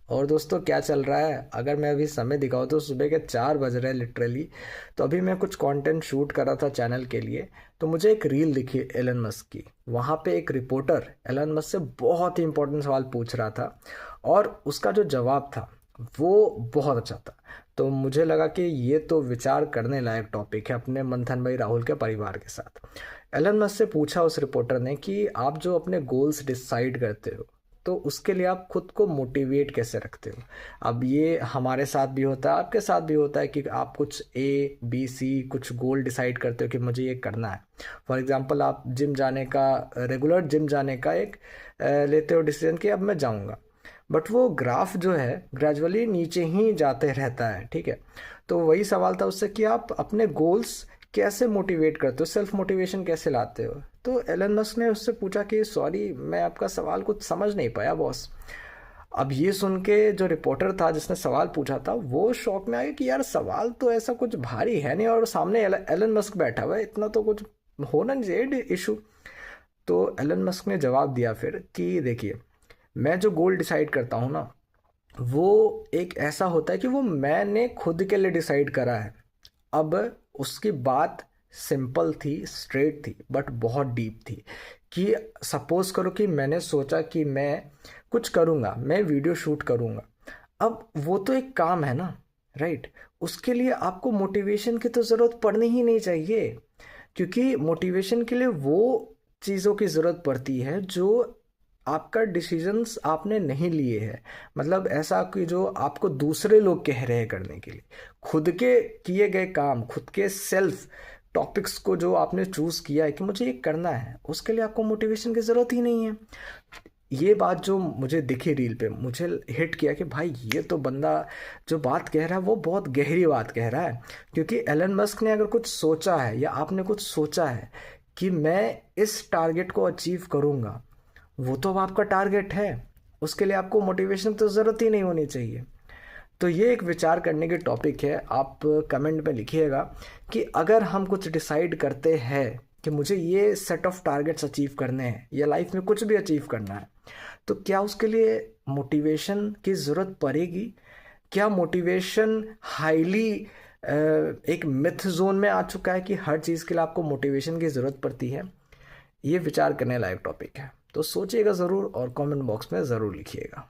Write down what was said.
और दोस्तों क्या चल रहा है, अगर मैं अभी समय दिखाऊँ तो सुबह के 4 बज रहे हैं लिटरली। तो अभी मैं कुछ कंटेंट शूट कर रहा था चैनल के लिए। तो मुझे एक रील दिखी एलन मस्क की। वहाँ पे एक रिपोर्टर एलन मस्क से बहुत ही इंपॉर्टेंट सवाल पूछ रहा था और उसका जो जवाब था वो बहुत अच्छा था। तो मुझे लगा कि ये तो विचार करने लायक टॉपिक है अपने मंथन भाई राहुल के परिवार के साथ। एलन मस्क से पूछा उस रिपोर्टर ने कि आप जो अपने गोल्स डिसाइड करते हो तो उसके लिए आप खुद को मोटिवेट कैसे रखते हो। अब ये हमारे साथ भी होता है, आपके साथ भी होता है कि आप कुछ A B C कुछ गोल डिसाइड करते हो कि मुझे ये करना है। फॉर एग्जांपल आप जिम जाने का, रेगुलर जिम जाने का एक लेते हो डिसीजन कि अब मैं जाऊंगा। बट वो ग्राफ जो है ग्रेजुअली नीचे ही जाते रहता है, ठीक है। तो वही सवाल था उससे कि आप अपने गोल्स कैसे मोटिवेट करते हो, सेल्फ मोटिवेशन कैसे लाते हो। तो एलन मस्क ने उससे पूछा कि सॉरी मैं आपका सवाल कुछ समझ नहीं पाया बॉस। अब ये सुन के जो रिपोर्टर था जिसने सवाल पूछा था वो शॉक में आ गया कि यार सवाल तो ऐसा कुछ भारी है नहीं और सामने एलन मस्क बैठा हुआ है, इतना तो कुछ होना नहीं चाहिए इशू। तो एलन मस्क ने जवाब दिया फिर कि देखिए, मैं जो गोल डिसाइड करता हूँ ना वो एक ऐसा होता है कि वो मैंने खुद के लिए डिसाइड करा है। अब उसकी बात सिंपल थी, स्ट्रेट थी, बट बहुत डीप थी। कि सपोज करो कि मैंने सोचा कि मैं कुछ करूँगा, मैं वीडियो शूट करूँगा। अब वो तो एक काम है ना, राइट। उसके लिए आपको मोटिवेशन की तो ज़रूरत पड़नी ही नहीं चाहिए। क्योंकि मोटिवेशन के लिए वो चीज़ों की ज़रूरत पड़ती है जो आपका डिसीजंस आपने नहीं लिए हैं। मतलब ऐसा कि जो आपको दूसरे लोग कह रहे हैं करने के लिए। खुद के किए गए काम, खुद के सेल्फ टॉपिक्स को जो आपने चूज किया है कि मुझे ये करना है, उसके लिए आपको मोटिवेशन की ज़रूरत ही नहीं है। ये बात जो मुझे दिखी रील पे, मुझे हिट किया कि भाई ये तो बंदा जो बात कह रहा है वो बहुत गहरी बात कह रहा है। क्योंकि एलन मस्क ने अगर कुछ सोचा है या आपने कुछ सोचा है कि मैं इस टारगेट को अचीव करूँगा, वो तो अब आपका टारगेट है। उसके लिए आपको मोटिवेशन तो ज़रूरत ही नहीं होनी चाहिए। तो ये एक विचार करने की टॉपिक है। आप कमेंट में लिखिएगा कि अगर हम कुछ डिसाइड करते हैं कि मुझे ये सेट ऑफ टारगेट्स अचीव करने हैं या लाइफ में कुछ भी अचीव करना है, तो क्या उसके लिए मोटिवेशन की ज़रूरत पड़ेगी। क्या मोटिवेशन हाईली एक मिथ जोन में आ चुका है कि हर चीज़ के लिए आपको मोटिवेशन की ज़रूरत पड़ती है। ये विचार करने लायक टॉपिक है। तो सोचिएगा ज़रूर और कमेंट बॉक्स में ज़रूर लिखिएगा।